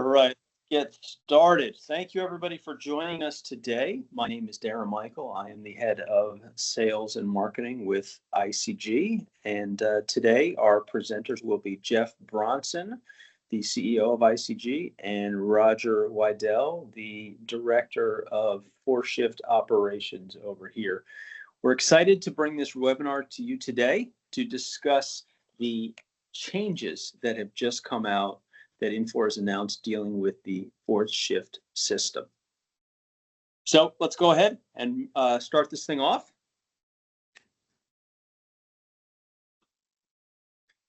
right, get started. Thank you, everybody, for joining us today. My name is Darren Michael. I am the head of sales and marketing with ICG. And today, our presenters will be Jeff Bronson, the CEO of ICG, and Roger Weidel, the director of four-shift operations over here. We're excited to bring this webinar to you today to discuss the changes that have just come out that Infor has announced dealing with the fourth shift system. So let's go ahead and start this thing off.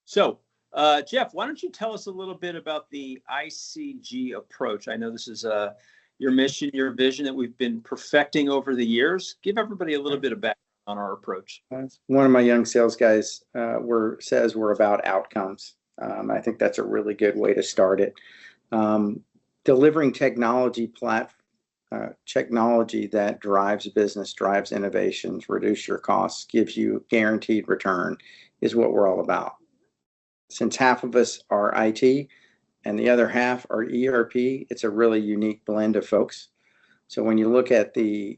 So Jeff, why don't you tell us a little bit about the ICG approach? I know this is your mission, your vision that we've been perfecting over the years. Give everybody a little bit of background on our approach. One of my young sales guys says we're about outcomes. I think that's a really good way to start it. Delivering technology that drives business, drives innovations, reduce your costs, gives you guaranteed return is what we're all about. Since half of us are IT and the other half are ERP, it's a really unique blend of folks. So when you look at the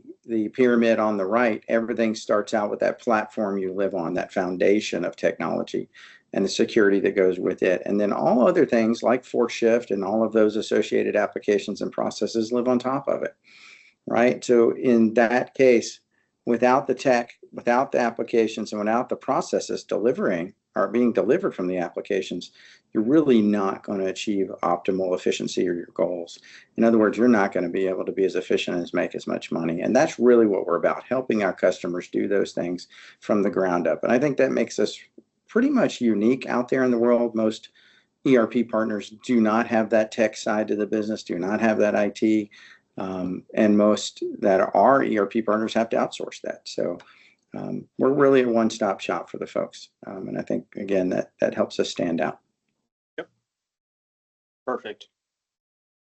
pyramid on the right, everything starts out with that platform you live on, that foundation of technology and the security that goes with it. And then all other things like fourth shift and all of those associated applications and processes live on top of it, right? So in that case, without the tech, without the applications, and without the processes delivering or being delivered from the applications, you're really not going to achieve optimal efficiency or your goals. In other words, you're not going to be able to be as efficient as make as much money. And that's really what we're about, helping our customers do those things from the ground up. And I think that makes us pretty much unique out there in the world. Most ERP partners do not have that tech side to the business, do not have that IT, and most that are ERP partners have to outsource that. So we're really a one-stop shop for the folks. And I think, again, that helps us stand out. Yep. Perfect.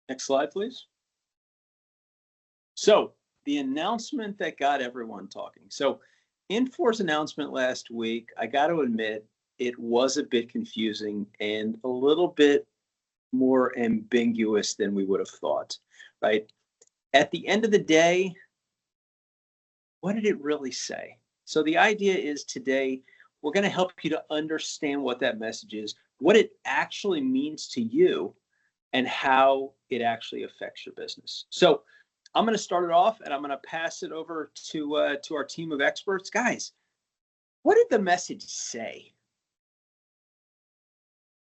Next slide, please. So the announcement that got everyone talking. So Infor's announcement last week, I got to admit, it was a bit confusing and a little bit more ambiguous than we would have thought, right? At the end of the day, what did it really say? So the idea is today, we're going to help you to understand what that message is, what it actually means to you, and how it actually affects your business. So I'm going to start it off, and I'm going to pass it over to our team of experts. Guys, what did the message say?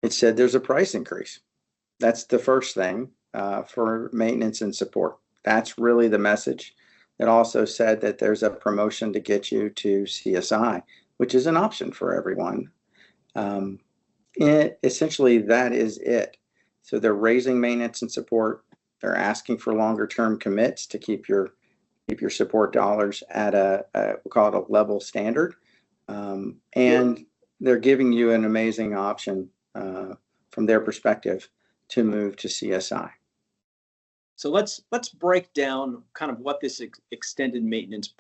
It said there's a price increase. That's the first thing for maintenance and support. That's really the message. It also said that there's a promotion to get you to CSI, which is an option for everyone. Essentially, that is it. So they're raising maintenance and support. They're asking for longer term commits to keep your support dollars at we'll call it a level standard. And they're giving you an amazing option from their perspective to move to CSI. So let's break down kind of what this extended maintenance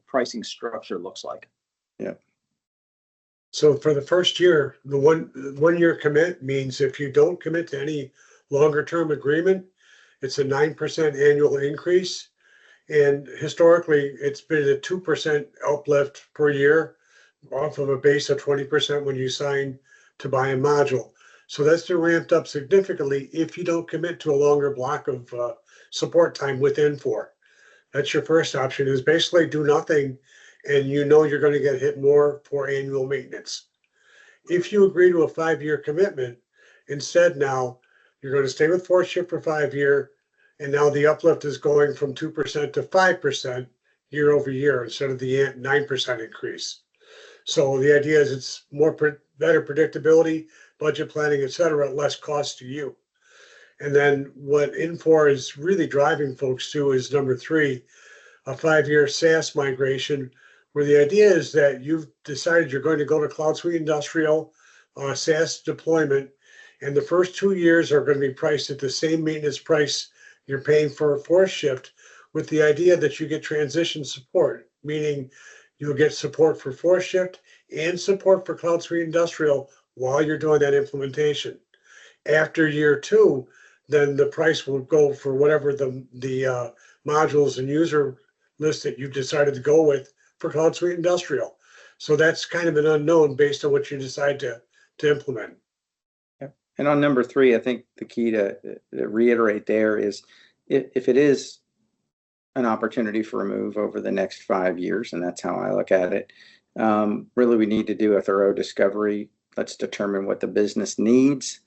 pricing structure looks like. Yeah. So for the first year, the one year commit means if you don't commit to any longer term agreement, it's a 9% annual increase. And historically, it's been a 2% uplift per year off of a base of 20% when you sign to buy a module. So that's been ramped up significantly if you don't commit to a longer block of support time with Infor. That's your first option, is basically do nothing, and you know you're going to get hit more for annual maintenance. If you agree to a 5-year commitment, instead now you're going to stay with fourth shift for 5 years, and now the uplift is going from 2% to 5% year over year instead of the 9% increase. So the idea is it's better predictability, budget planning, et cetera, less cost to you. And then what Infor is really driving folks to is number 3, a 5-year SaaS migration, where the idea is that you've decided you're going to go to Cloud Suite Industrial SaaS deployment, and the first 2 years are going to be priced at the same maintenance price you're paying for a fourth shift, with the idea that you get transition support, meaning you'll get support for fourth shift and support for Cloud Suite Industrial while you're doing that implementation. After year 2, then the price will go for whatever the modules and user list that you decided to go with for Cloud Suite Industrial. So that's kind of an unknown based on what you decide to implement. And on number 3, I think the key to reiterate there is if it is an opportunity for a move over the next 5 years, and that's how I look at it, really we need to do a thorough discovery. Let's determine what the business needs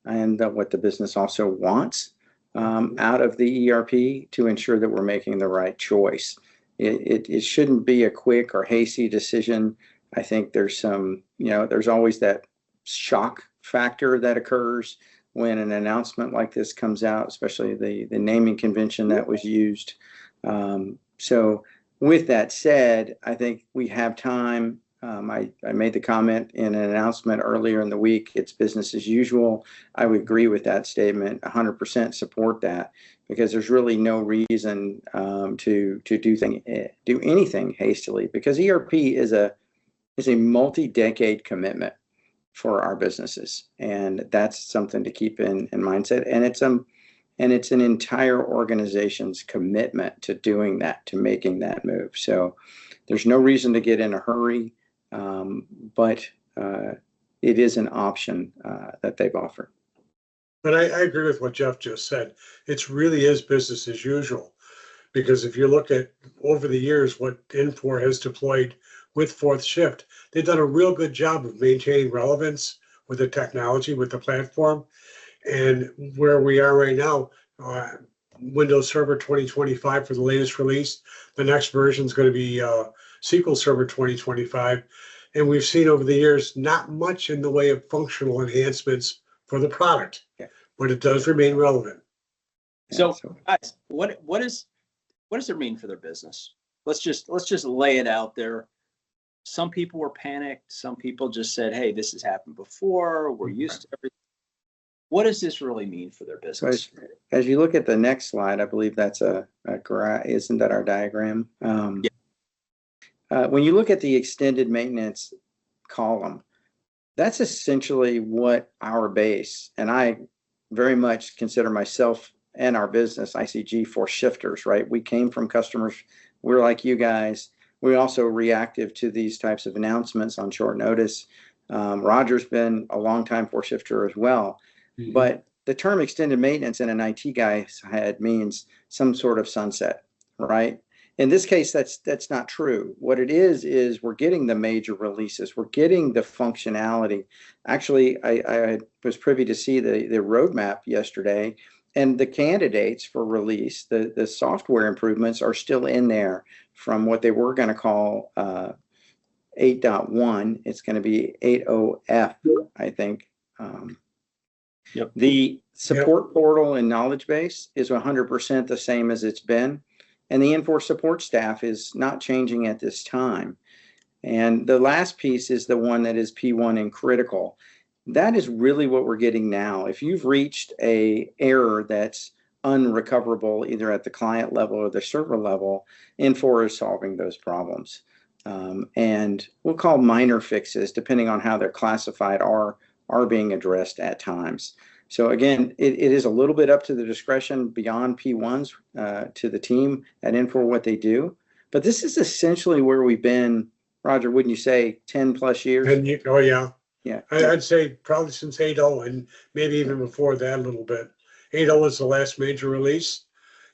and what the business also wants out of the ERP to ensure that we're making the right choice. It shouldn't be a quick or hasty decision. I think there's some, there's always that shock factor that occurs when an announcement like this comes out, especially the naming convention that was used. So with that said, I think we have time. I made the comment in an announcement earlier in the week, it's business as usual. I would agree with that statement, 100% support that, because there's really no reason to do anything hastily, because ERP is a multi-decade commitment for our businesses, and that's something to keep in mindset. And it's an entire organization's commitment to doing that, to making that move. So there's no reason to get in a hurry, but it is an option that they've offered. But I agree with what Jeff just said. It really is business as usual, because if you look at over the years what Infor has deployed with Fourth Shift, they've done a real good job of maintaining relevance with the technology, with the platform. And where we are right now, Windows Server 2025 for the latest release. The next version is going to be SQL Server 2025. And we've seen over the years not much in the way of functional enhancements for the product, but it does remain relevant. So, guys, what does it mean for their business? Let's just lay it out there. Some people were panicked. Some people just said, "Hey, this has happened before. We're used to everything." What does this really mean for their business? So as you look at the next slide, I believe that's isn't that our diagram? When you look at the extended maintenance column, that's essentially what our base, and I very much consider myself and our business, ICG, for shifters, right? We came from customers. We're like you guys. We're also reactive to these types of announcements on short notice. Roger's been a long time for shifter as well. Mm-hmm. But the term extended maintenance in an IT guy's head means some sort of sunset, right? In this case, that's not true. What it is we're getting the major releases. We're getting the functionality. Actually, I was privy to see the roadmap yesterday, and the candidates for release, the software improvements are still in there from what they were going to call 8.1. It's going to be 8.0F, I think. Yep. The support portal and knowledge base is 100% the same as it's been. And the Infor support staff is not changing at this time. And the last piece is the one that is P1 and critical. That is really what we're getting now. If you've reached an error that's unrecoverable, either at the client level or the server level, Infor is solving those problems. And we'll call minor fixes, depending on how they're classified, are being addressed at times. So again, it is a little bit up to the discretion beyond P1s to the team at Infor what they do. But this is essentially where we've been, Roger, wouldn't you say 10 plus years? Oh, yeah. Yeah. I'd say probably since 8.0 and maybe even before that a little bit. 8.0 is the last major release,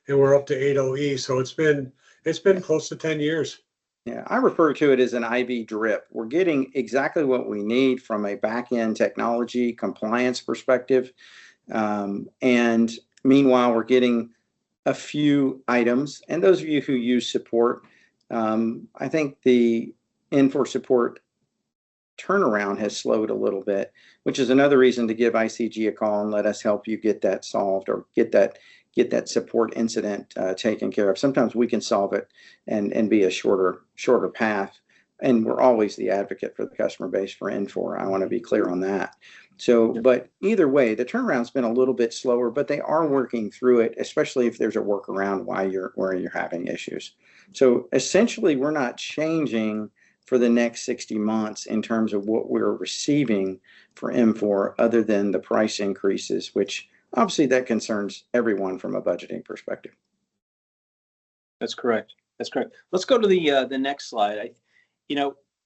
and we're up to 8.0E. So it's been close to 10 years. Yeah, I refer to it as an IV drip. We're getting exactly what we need from a back-end technology compliance perspective. And meanwhile, we're getting a few items. And those of you who use support, I think the Infor support turnaround has slowed a little bit, which is another reason to give ICG a call and let us help you get that solved or get that support incident taken care of. Sometimes we can solve it and be a shorter path. And we're always the advocate for the customer base for Infor. I want to be clear on that. So, but either way, the turnaround's been a little bit slower, but they are working through it, especially if there's a workaround where you're having issues. So essentially, we're not changing for the next 60 months in terms of what we're receiving for Infor, other than the price increases, which Obviously, that concerns everyone from a budgeting perspective. That's correct. That's correct. Let's go to the next slide.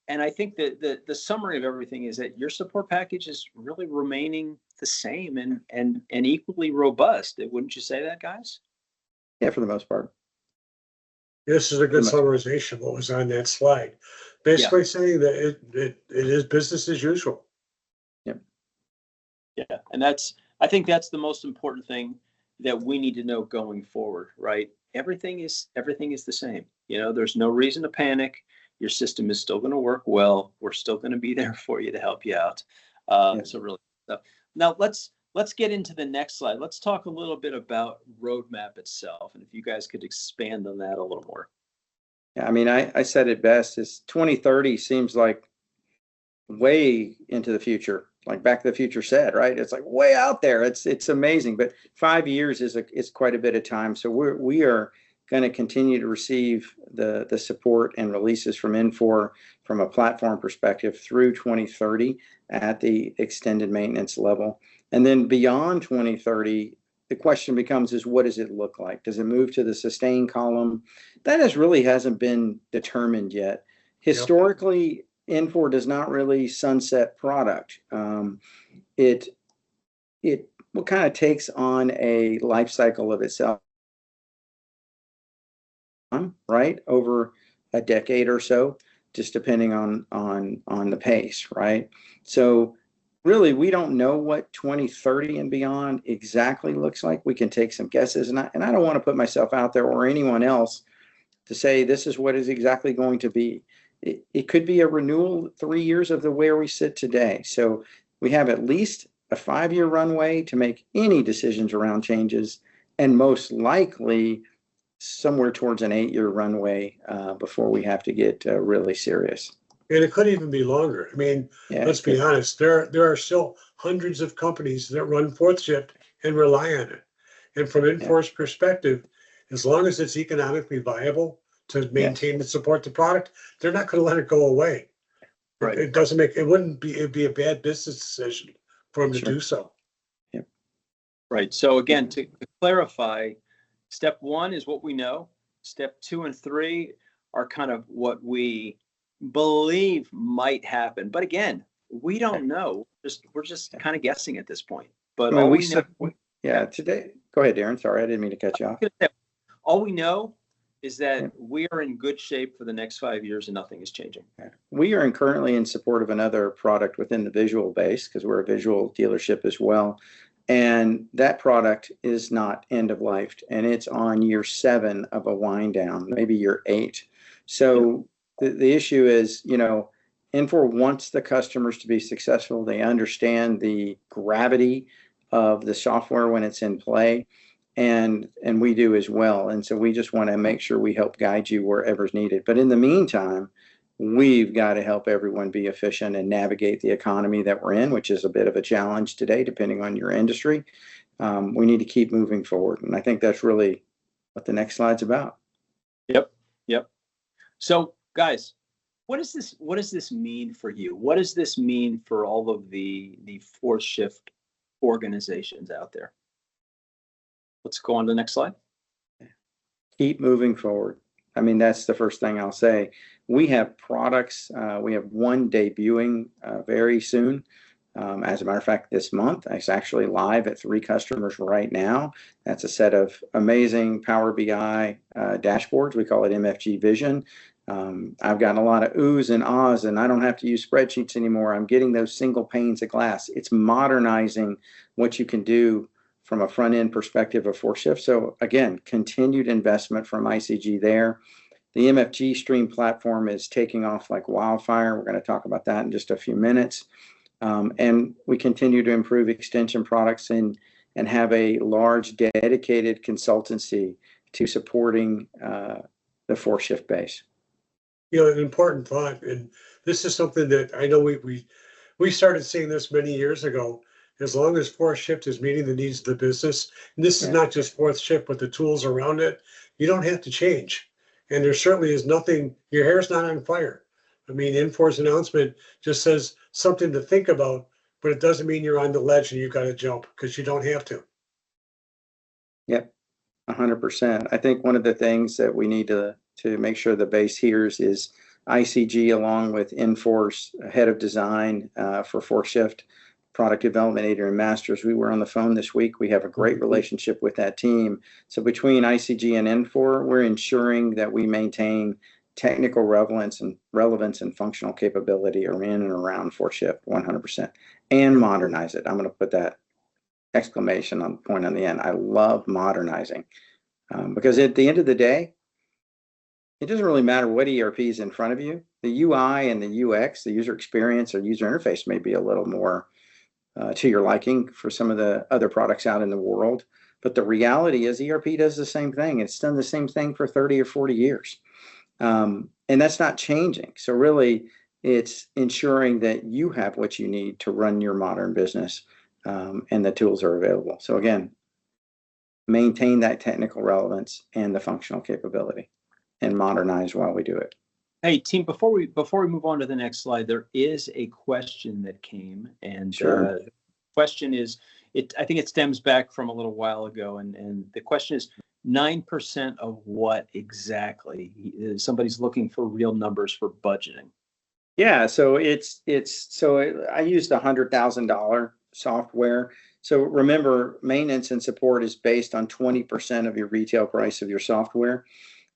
And I think that the summary of everything is that your support package is really remaining the same and equally robust. Wouldn't you say that, guys? Yeah, for the most part. This is a good summarization of what was on that slide. Basically saying that it is business as usual. Yep. Yeah. And I think that's the most important thing that we need to know going forward, right? Everything is the same. There's no reason to panic. Your system is still going to work well. We're still going to be there for you to help you out. So really, now let's get into the next slide. Let's talk a little bit about roadmap itself, and if you guys could expand on that a little more. Yeah, I mean, I said it best. Is 2030 seems like way into the future, like Back to the Future said, right? It's like way out there. It's amazing, but 5 years is quite a bit of time. So we are going to continue to receive the support and releases from Infor from a platform perspective through 2030 at the extended maintenance level. And then beyond 2030, the question becomes is what does it look like? Does it move to the sustain column? That hasn't been determined yet. Historically, Infor does not really sunset product. It kind of takes on a life cycle of itself, right, over a decade or so, just depending on the pace, right? So really, we don't know what 2030 and beyond exactly looks like. We can take some guesses, and I don't want to put myself out there or anyone else to say this is what is exactly going to be. It could be a renewal 3 years of the where we sit today. So we have at least a 5-year runway to make any decisions around changes, and most likely somewhere towards an 8-year runway before we have to get really serious. And it could even be longer. I mean, let's be honest, there are still hundreds of companies that run fourth shift and rely on it. And from Infor's perspective, as long as it's economically viable to maintain and support the product, they're not going to let it go away. Right. It'd be a bad business decision for them to do so. Yep. Right. So again, to clarify, step 1 is what we know. Step 2 and 3 are kind of what we believe might happen. But again, we don't know. We're just kind of guessing at this point. But I mean, today, go ahead, Darren. Sorry, I didn't mean to cut you off. All we know is that we are in good shape for the next 5 years and nothing is changing. We are currently in support of another product within the visual base because we're a visual dealership as well. And that product is not end of life, and it's on year 7 of a wind down, maybe year 8. So the issue is, Infor wants the customers to be successful. They understand the gravity of the software when it's in play, and we do as well. And so we just want to make sure we help guide you wherever's needed. But in the meantime, we've got to help everyone be efficient and navigate the economy that we're in, which is a bit of a challenge today, depending on your industry. We need to keep moving forward. And I think that's really what the next slide's about. Yep. So guys, what does this mean for you? What does this mean for all of the fourth shift organizations out there? Let's go on to the next slide. Keep moving forward. I mean, that's the first thing I'll say. We have products. We have one debuting very soon. As a matter of fact, this month, it's actually live at 3 customers right now. That's a set of amazing Power BI dashboards. We call it MFG Vision. I've gotten a lot of oohs and ahs, and I don't have to use spreadsheets anymore. I'm getting those single panes of glass. It's modernizing what you can do from a front-end perspective of 4 shifts. So again, continued investment from ICG there. The MFG Stream platform is taking off like wildfire. We're going to talk about that in just a few minutes. And we continue to improve extension products and have a large dedicated consultancy to supporting the 4 shift base. An important thought, and this is something that I know we started seeing this many years ago. As long as 4 shift is meeting the needs of the business, and this is not just 4th shift, but the tools around it, you don't have to change. And there certainly is nothing, your hair's not on fire. I mean, Infor's announcement just says something to think about, but it doesn't mean you're on the ledge and you got to jump, because you don't have to. Yep, 100%. I think one of the things that we need to make sure the base hears is ICG, along with Infor's head of design for four shift product development, Adrian Masters. We were on the phone this week. We have a great relationship with that team. So between ICG and Infor, we're ensuring that we maintain technical relevance and functional capability are in and around four shift 100% and modernize it. I'm going to put that exclamation on point on the end. I love modernizing because at the end of the day, it doesn't really matter what ERP is in front of you. The UI and the UX, the user experience or user interface, may be a little more to your liking for some of the other products out in the world. But the reality is ERP does the same thing. It's done the same thing for 30 or 40 years. And that's not changing. So really, it's ensuring that you have what you need to run your modern business, and the tools are available. So again, maintain that technical relevance and the functional capability and modernize while we do it. Hey, team, before we move on to the next slide, there is a question that came, and Sure. the question is, I think it stems back from a little while ago, and the question is 9% of what exactly? Somebody's looking for real numbers for budgeting. Yeah, so I used $100,000 software. So remember, maintenance and support is based on 20% of your retail price of your software.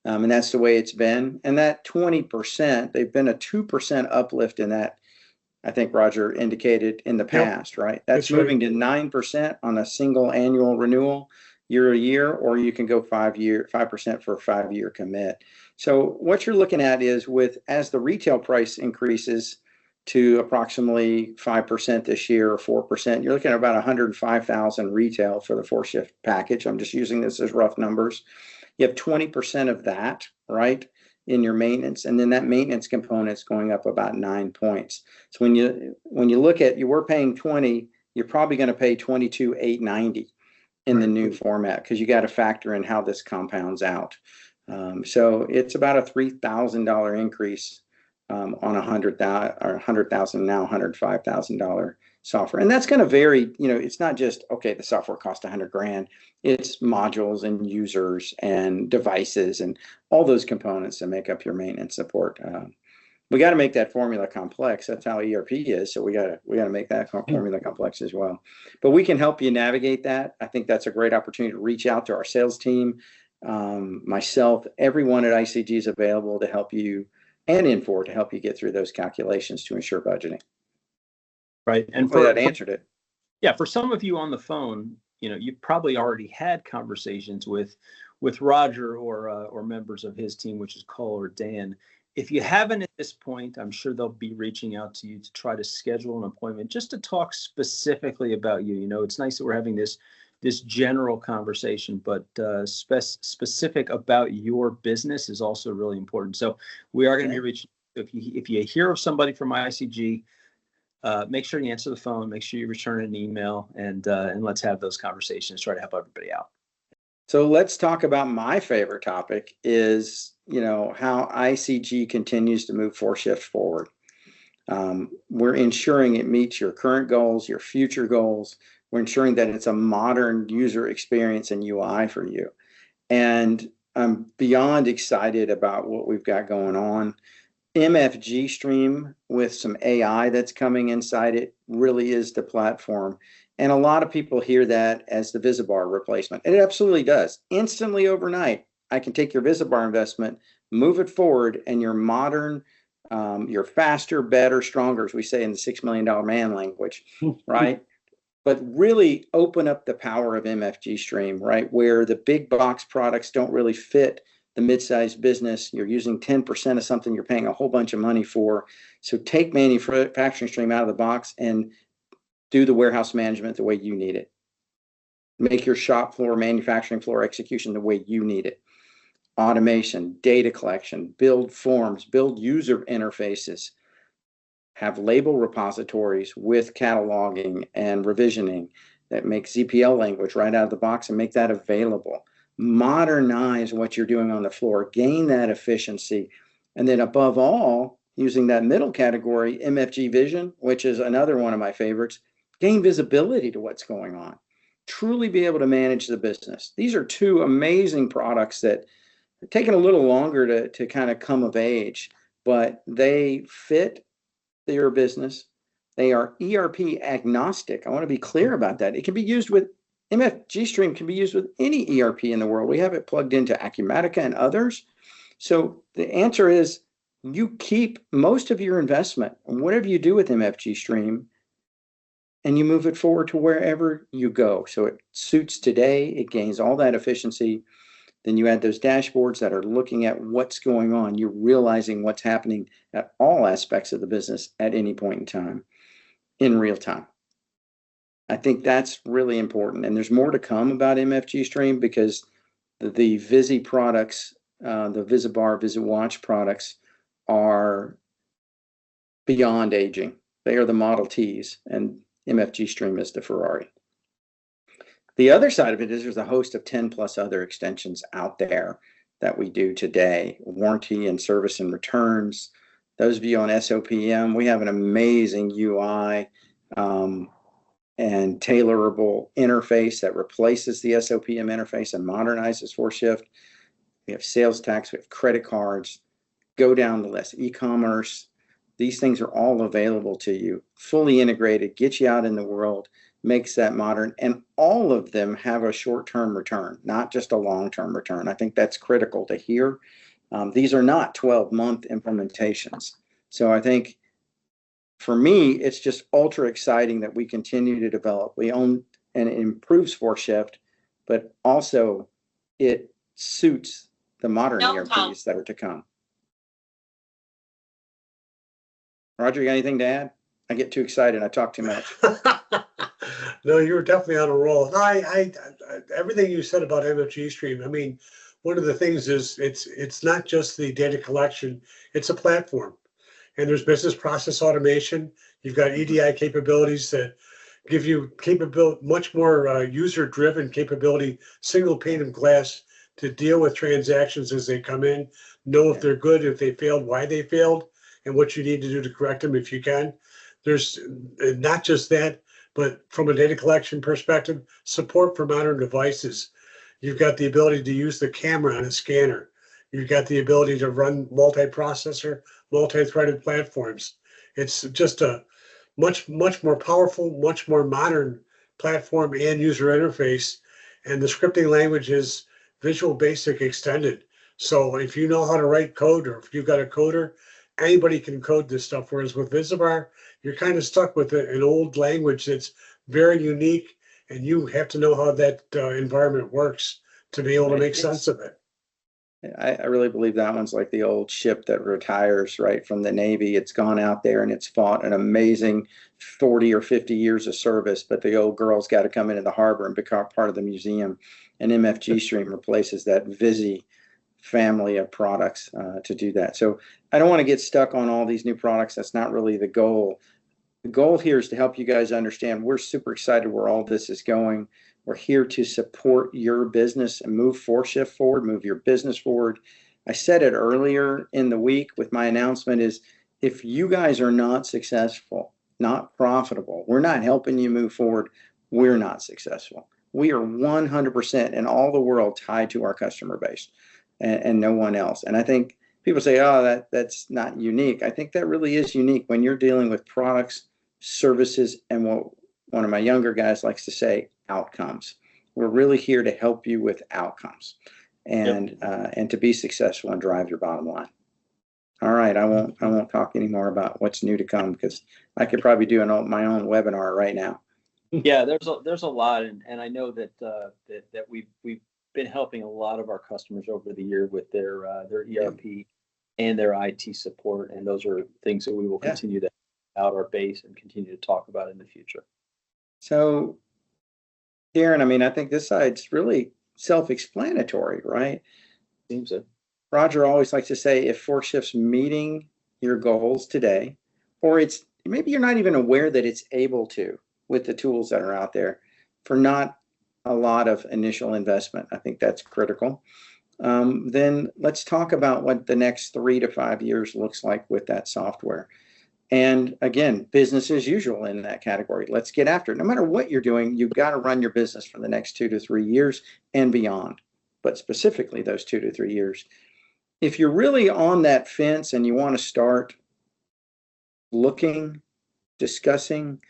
And that's the way it's been. And that 20%, they've been a 2% uplift in that, I think Roger indicated in the past, right? That's moving to 9% on a single annual renewal year to year, or you can go 5% for a 5-year commit. So what you're looking at is as the retail price increases to approximately 5% this year or 4%, you're looking at about 105,000 retail for the 4-shift package. I'm just using this as rough numbers. You have 20% of that, right, in your maintenance, and then that maintenance component is going up about 9 points. So when you look at, you were paying 20, you're probably going to pay 22,890 in the new format, because you got to factor in how this compounds out. So it's about a $3,000 increase on $100,000 now $105,000 software, and that's going to vary. It's not just okay, the software cost $100,000. It's modules and users and devices and all those components that make up your maintenance support. We got to make that formula complex. That's how ERP is. So we got to make that formula complex as well. But we can help you navigate that. I think that's a great opportunity to reach out to our sales team, myself. Everyone at ICG is available to help you, and Infor to help you get through those calculations to ensure budgeting. Right, and that answered it. Yeah, for some of you on the phone, you've probably already had conversations with Roger or members of his team, which is Cole or Dan. If you haven't at this point, I'm sure they'll be reaching out to you to try to schedule an appointment just to talk specifically about you. It's nice that we're having this general conversation, but specific about your business is also really important. So we are going to be reaching. If you hear of somebody from ICG, make sure you answer the phone. Make sure you return an email, and let's have those conversations. Try to help everybody out. So let's talk about my favorite topic is, how ICG continues to move 4-shift forward. We're ensuring it meets your current goals, your future goals. We're ensuring that it's a modern user experience and UI for you. And I'm beyond excited about what we've got going on. MFG Stream with some AI that's coming inside it really is the platform. And a lot of people hear that as the Visibar replacement. And it absolutely does. Instantly overnight, I can take your Visibar investment, move it forward, and you're modern, you're faster, better, stronger, as we say in the $6 Million Man language, right? But really open up the power of MFG Stream, right? Where the big box products don't really fit the mid-sized business. You're using 10% of something you're paying a whole bunch of money for. So take manufacturing stream out of the box and do the warehouse management the way you need it. Make your shop floor, manufacturing floor execution the way you need it. Automation, data collection, build forms, build user interfaces, have label repositories with cataloging and revisioning that make ZPL language right out of the box and make that available. Modernize what you're doing on the floor, gain that efficiency, and then above all, using that middle category, MFG Vision, which is another one of my favorites, gain visibility to what's going on. truly be able to manage the business. These are two amazing products that are taking a little longer to kind of come of age, but they fit your business. They are ERP agnostic. I want to be clear about that. It can be used with MFG Stream can be used with any ERP in the world. We have it plugged into Acumatica and others. So the answer is you keep most of your investment, whatever you do with MFG Stream, and you move it forward to wherever you go. So it suits today, it gains all that efficiency. Then you add those dashboards that are looking at what's going on. You're realizing what's happening at all aspects of the business at any point in time in real time. I think that's really important. And there's more to come about MFG Stream because the Visi products, the VisiBar, VisiWatch products are beyond aging. They are the Model Ts, and MFG Stream is the Ferrari. The other side of it is there's a host of 10 plus other extensions out there that we do today. Warranty and service and returns. Those of you on SOPM, we have an amazing UI and tailorable interface that replaces the SOPM interface and modernizes 4Shift. We have sales tax, we have credit cards, go down the list, e-commerce. These things are all available to you, fully integrated, get you out in the world, makes that modern, and all of them have a short-term return, not just a long-term return. I think that's critical to hear. These are not 12-month implementations. So I think for me, it's just ultra exciting that we continue to develop. We own and it improves 4Shift, but also it suits the modern ERPs that are to come. Roger, you got anything to add? I get too excited. I talk too much. No, you're definitely on a roll. I everything you said about MFG Stream. I mean, one of the things is it's not just the data collection; it's a platform, and there's business process automation. You've got EDI capabilities that give you much more user-driven capability, single pane of glass to deal with transactions as they come in, know if they're good, if they failed, why they failed, and what you need to do to correct them if you can. There's not just that, but from a data collection perspective, support for modern devices. You've got the ability to use the camera on a scanner. You've got the ability to run multi-processor, multi-threaded platforms. It's just a much more powerful, much more modern platform and user interface. And the scripting language is Visual Basic extended. So if you know how to write code, or if you've got a coder, anybody can code this stuff. Whereas with VisiBar, you're kind of stuck with an old language that's very unique, and you have to know how that environment works to be able to make sense of it. I really believe that one's like the old ship that retires right from the Navy. It's gone out there and it's fought an amazing 40 or 50 years of service, but the old girl's got to come into the harbor and become part of the museum. And MFG Stream replaces that Visi family of products to do that. So I don't want to get stuck on all these new products. That's not really the goal. The goal here is to help you guys understand we're super excited where all this is going. We're here to support your business and move 4Shift forward, move your business forward. I said it earlier in the week with my announcement is if you guys are not successful, not profitable, we're not helping you move forward, we're not successful. We are 100% in all the world tied to our customer base and no one else. And I think people say, oh, that's not unique. I think that really is unique when you're dealing with products, services, and what one of my younger guys likes to say, outcomes. We're really here to help you with outcomes and to be successful and drive your bottom line. All right, I won't talk anymore about what's new to come because I could probably do my own webinar right now. Yeah, there's a lot, and I know that that we've been helping a lot of our customers over the year with their ERP and their IT support, and those are things that we will continue to out our base and continue to talk about in the future. So, Darren, I mean, I think this side's really self-explanatory, right? Seems it. Roger always likes to say, if 4Shift's meeting your goals today, or it's maybe you're not even aware that it's able to with the tools that are out there for not a lot of initial investment. I think that's critical. Then let's talk about what the next 3 to 5 years looks like with that software. And again, business as usual in that category. Let's get after it. No matter what you're doing, you've got to run your business for the next 2 to 3 years and beyond, but specifically those 2 to 3 years. If you're really on that fence and you want to start looking, discussing,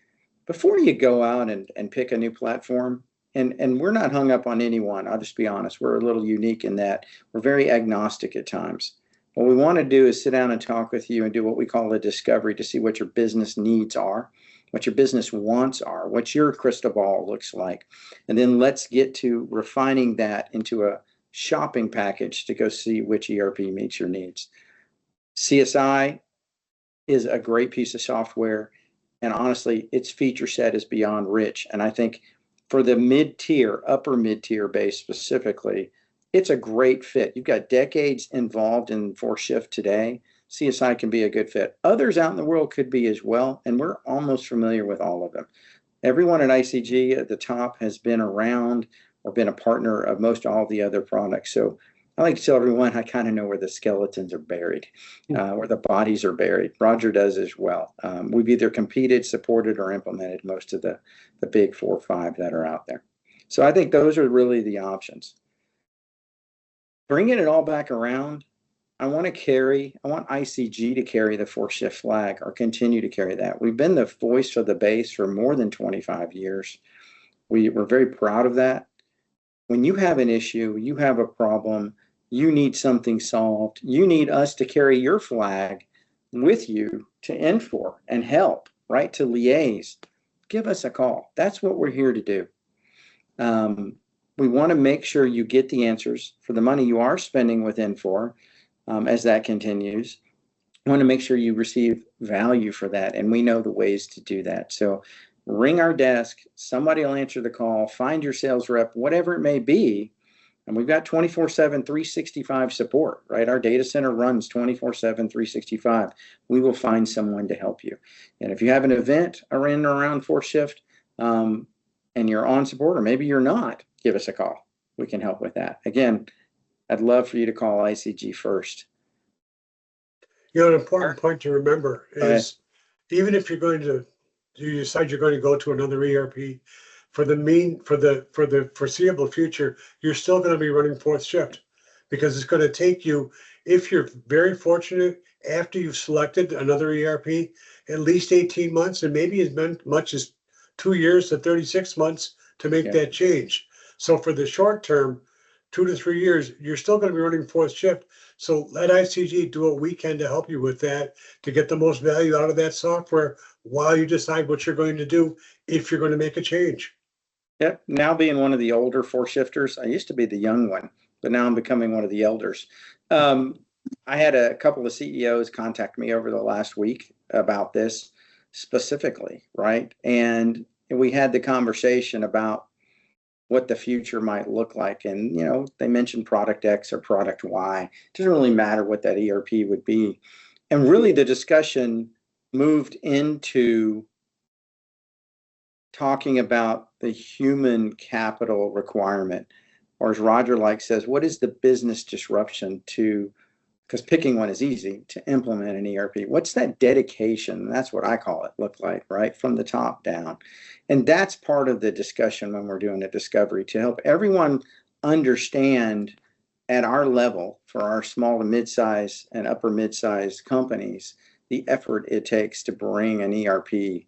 before you go out and pick a new platform, and we're not hung up on anyone, I'll just be honest, we're a little unique in that we're very agnostic at times. What we want to do is sit down and talk with you and do what we call a discovery to see what your business needs are, what your business wants are, what your crystal ball looks like. And then let's get to refining that into a shopping package to go see which ERP meets your needs. CSI is a great piece of software. And honestly, its feature set is beyond rich. And I think for the mid-tier, upper mid-tier base specifically, it's a great fit. You've got decades involved in 4Shift today. CSI can be a good fit. Others out in the world could be as well, and we're almost familiar with all of them. Everyone at ICG at the top has been around or been a partner of most all the other products. So I like to tell everyone I kind of know where the skeletons are buried, where the bodies are buried. Roger does as well. We've either competed, supported, or implemented most of the big 4 or 5 that are out there. So I think those are really the options. Bringing it all back around, I want ICG to carry the 4Shift flag or continue to carry that. We've been the voice for the base for more than 25 years. We're very proud of that. When you have an issue, you have a problem, you need something solved, you need us to carry your flag with you to Infor and help, right? To liaise. Give us a call. That's what we're here to do. We want to make sure you get the answers for the money you are spending with Infor as that continues. We want to make sure you receive value for that, and we know the ways to do that. So ring our desk, somebody will answer the call, find your sales rep, whatever it may be. And we've got 24/7, 365 support, right? Our data center runs 24/7, 365. We will find someone to help you. And if you have an event around 4Shift and you're on support, or maybe you're not, give us a call. We can help with that. Again, I'd love for you to call ICG first. An important point to remember is even if you're going to, you decide you're going to go to another ERP, for the foreseeable future, you're still going to be running 4th Shift, because it's going to take you, if you're very fortunate, after you've selected another ERP, at least 18 months and maybe as much as 2 years to 36 months to make that change. So for the short term, 2 to 3 years, you're still going to be running 4th Shift. So let ICG do what we can to help you with that, to get the most value out of that software while you decide what you're going to do if you're going to make a change. Yep. Now being one of the older 4Shifters, I used to be the young one, but now I'm becoming one of the elders. I had a couple of CEOs contact me over the last week about this specifically, right? And we had the conversation about what the future might look like. And, they mentioned product X or product Y. It doesn't really matter what that ERP would be. And really the discussion moved into talking about the human capital requirement, or as Roger says, what is the business disruption to, because picking one is easy, to implement an ERP. What's that dedication? That's what I call it, look like, right? From the top down. And that's part of the discussion when we're doing a discovery, to help everyone understand at our level, for our small to mid-size and upper mid-size companies, the effort it takes to bring an ERP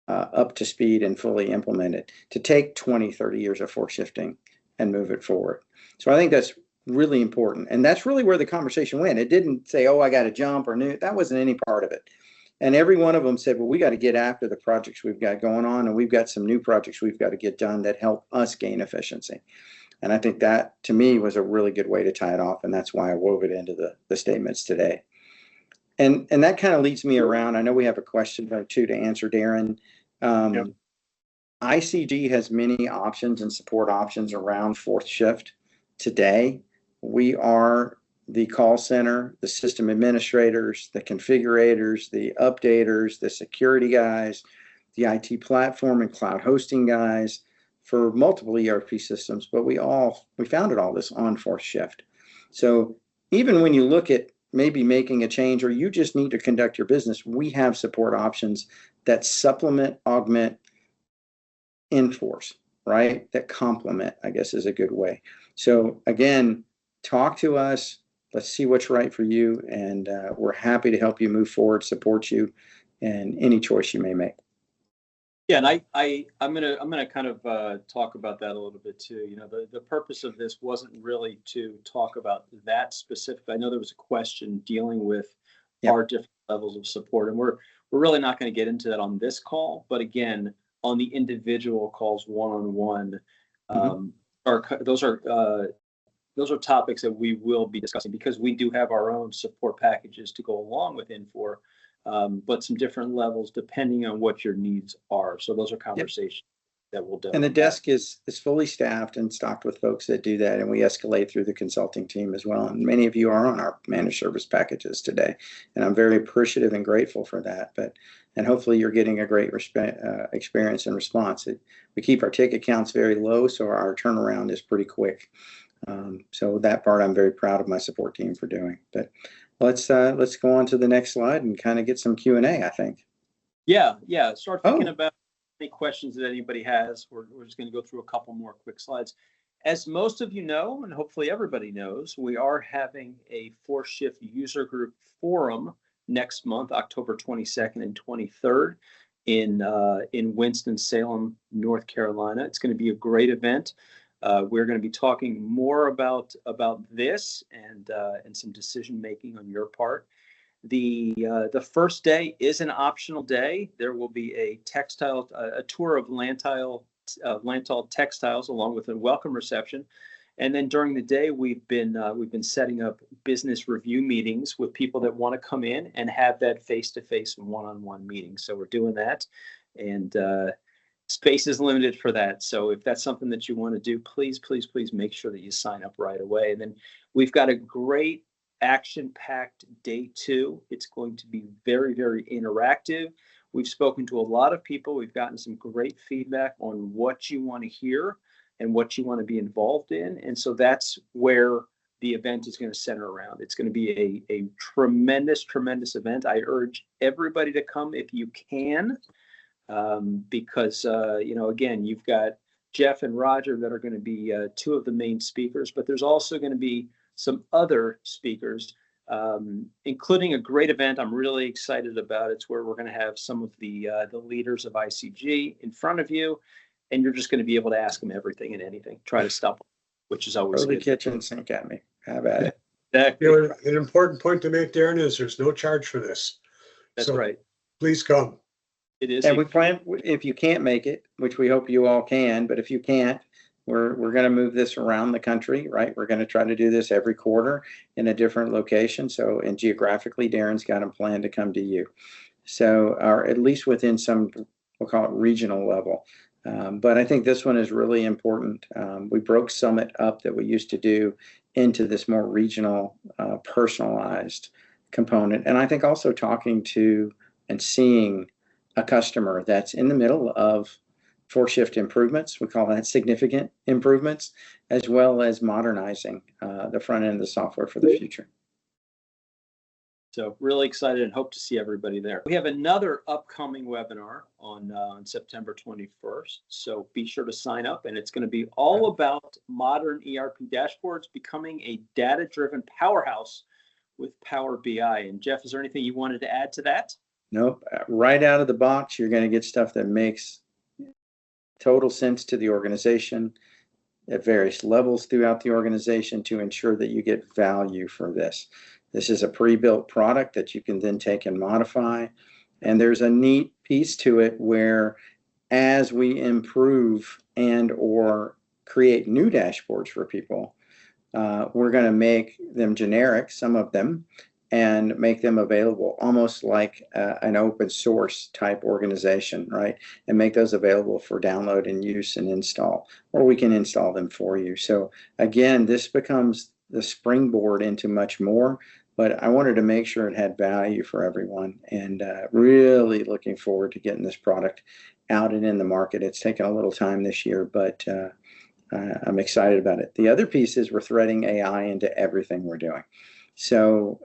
up to speed and fully implement it, to take 20, 30 years of 4Shifting and move it forward. So I think that's really important. And that's really where the conversation went. It didn't say, oh, I got to jump or new. That wasn't any part of it. And every one of them said, well, we got to get after the projects we've got going on. And we've got some new projects we've got to get done that help us gain efficiency. And I think that, to me, was a really good way to tie it off. And that's why I wove it into the statements today. And that kind of leads me around. I know we have a question or two to answer, Darren. Yep. ICG has many options and support options around 4th Shift today. We are the call center, the system administrators, the configurators, the updaters, the security guys, the IT platform and cloud hosting guys for multiple ERP systems, but we founded all this on 4Shift. So even when you look at maybe making a change, or you just need to conduct your business, we have support options that supplement, augment, enforce, right? That complement, I guess, is a good way. So again, talk to us. Let's see what's right for you, and we're happy to help you move forward, support you, and any choice you may make. Yeah, and I'm gonna kind of talk about that a little bit too. You know, the purpose of this wasn't really to talk about that specific. I know there was a question dealing with Yep. our different levels of support, and we're really not going to get into that on this call. But again, on the individual calls, one-on-one, um, those are topics that we will be discussing because we do have our own support packages to go along with Infor, but some different levels depending on what your needs are. So those are conversations that we'll definitely. And the desk is fully staffed and stocked with folks that do that, and we escalate through the consulting team as well. And many of you are on our managed service packages today, and I'm very appreciative and grateful for that. And hopefully you're getting a great experience and response. We keep our ticket counts very low, so our turnaround is pretty quick. So that part I'm very proud of my support team for doing. But let's go on to the next slide and kind of get some Q&A, I think. Yeah. Start thinking about any questions that anybody has. We're just going to go through a couple more quick slides. As most of you know, and hopefully everybody knows, we are having a 4Shift user group forum next month, October 22nd and 23rd in Winston-Salem, North Carolina. It's going to be a great event. We're going to be talking more about this and some decision making on your part. The first day is an optional day. There will be a tour of Lantile textiles along with a welcome reception. And then during the day, we've been setting up business review meetings with people that want to come in and have that face-to-face and one-on-one meeting. So we're doing that, and space is limited for that. So if that's something that you want to do, please make sure that you sign up right away. And then we've got a great action-packed day 2. It's going to be very, very interactive. We've spoken to a lot of people. We've gotten some great feedback on what you want to hear and what you want to be involved in. And so that's where the event is going to center around. It's going to be a tremendous event. I urge everybody to come if you can, because, again, you've got Jeff and Roger that are going to be 2 of the main speakers, but there's also going to be some other speakers, including a great event I'm really excited about. It's where we're going to have some of the leaders of ICG in front of you, and you're just going to be able to ask them everything and anything. Try to stop them, which is always Throw the good. kitchen sink at me. Have at it. Exactly. You know, an important point to make, Darren, is there's no charge for this. That's right. Please come. It is. And we plan, if you can't make it, which we hope you all can, but if you can't, we're going to move this around the country, right? We're going to try to do this every quarter in a different location. So, and geographically, Darren's got a plan to come to you. So, or at least within some, we'll call it regional level. But I think this one is really important. We broke Summit up that we used to do into this more regional, personalized component. And I think also talking to and seeing a customer that's in the middle of 4Shift improvements, we call that significant improvements, as well as modernizing the front end of the software for the future. So really excited and hope to see everybody there. We have another upcoming webinar on September 21st. So be sure to sign up, and it's going to be all about modern ERP dashboards becoming a data-driven powerhouse with Power BI. And Jeff, is there anything you wanted to add to that? Nope. Right out of the box, you're going to get stuff that makes total sense to the organization at various levels throughout the organization to ensure that you get value for this. This is a pre-built product that you can then take and modify. And there's a neat piece to it where as we improve and or create new dashboards for people, we're going to make them generic, some of them, and make them available almost like an open source type organization, right? And make those available for download and use and install, or we can install them for you. So again, this becomes the springboard into much more, but I wanted to make sure it had value for everyone, and really looking forward to getting this product out and in the market. It's taken a little time this year, but I'm excited about it. The other piece is we're threading AI into everything we're doing. So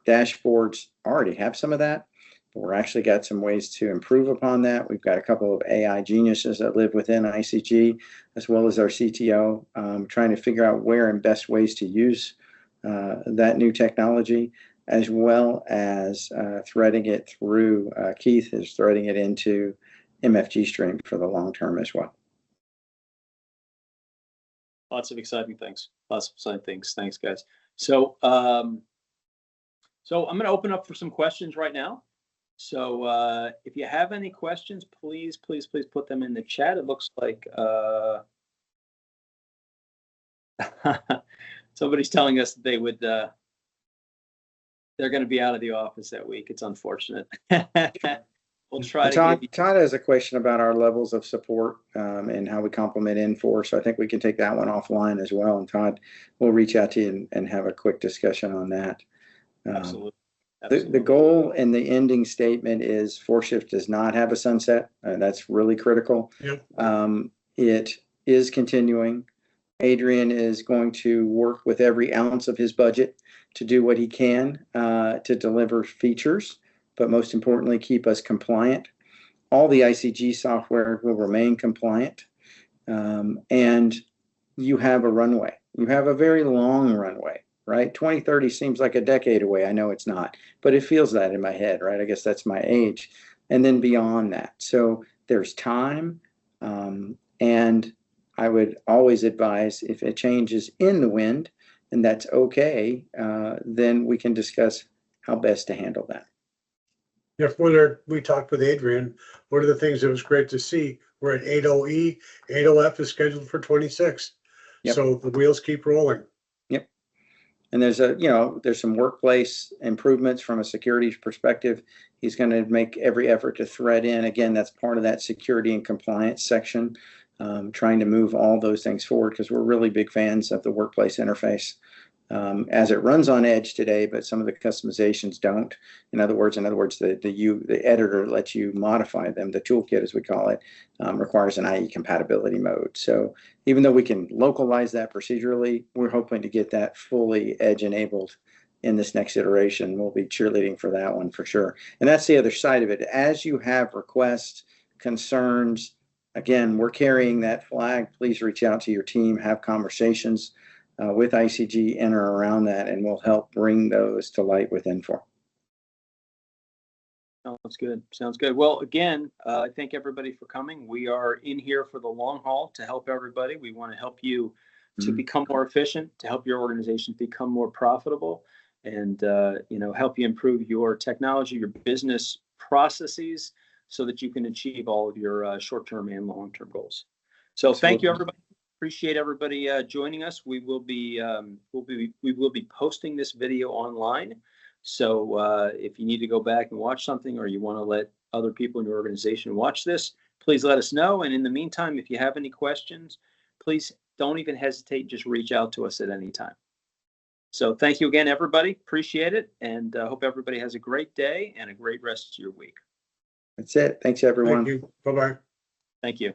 dashboards already have some of that, but we're actually got some ways to improve upon that. We've got a couple of AI geniuses that live within ICG, as well as our CTO, trying to figure out where and best ways to use that new technology, as well as threading it through, Keith is threading it into MFG Stream for the long term as well. Lots of exciting things. Lots of exciting things. Thanks, guys. So, so I'm going to open up for some questions right now. So if you have any questions, please put them in the chat. It looks like somebody's telling us that they would they're going to be out of the office that week. It's unfortunate. We'll try to Todd has a question about our levels of support and how we complement Infor. So I think we can take that one offline as well. And Todd, we'll reach out to you and have a quick discussion on that. Absolutely. The goal and the ending statement is 4Shift does not have a sunset. That's really critical. Yep. It is continuing. Adrian is going to work with every ounce of his budget to do what he can to deliver features, but most importantly, keep us compliant. All the ICG software will remain compliant. And you have a runway. You have a very long runway, right? 2030 seems like a decade away. I know it's not, but it feels that in my head, right? I guess that's my age. And then beyond that. So there's time. And I would always advise if a change is in the wind, and that's okay, then we can discuss how best to handle that. Yeah, when we talked with Adrian, one of the things that was great to see, we're at 80E, 80F is scheduled for 26. Yep. So the wheels keep rolling. Yep. And there's some workplace improvements from a security perspective. He's going to make every effort to thread in. Again, that's part of that security and compliance section, trying to move all those things forward because we're really big fans of the workplace interface. As it runs on Edge today, but some of the customizations don't. In other words, the editor lets you modify them. The toolkit, as we call it, requires an IE compatibility mode. So even though we can localize that procedurally, we're hoping to get that fully Edge enabled in this next iteration. We'll be cheerleading for that one for sure. And that's the other side of it. As you have requests, concerns, again, we're carrying that flag. Please reach out to your team, have conversations with ICG in or around that, and we'll help bring those to light with Infor. Sounds good. Sounds good. Well, again, I thank everybody for coming. We are in here for the long haul to help everybody. We want to help you to become more efficient, to help your organization become more profitable, and help you improve your technology, your business processes, so that you can achieve all of your short-term and long-term goals. So thank you, everybody. Appreciate everybody joining us. We will be posting this video online. So if you need to go back and watch something, or you want to let other people in your organization watch this, please let us know. And in the meantime, if you have any questions, please don't even hesitate. Just reach out to us at any time. So thank you again, everybody. Appreciate it, and hope everybody has a great day and a great rest of your week. That's it. Thanks, everyone. Thank you. Bye-bye. Thank you.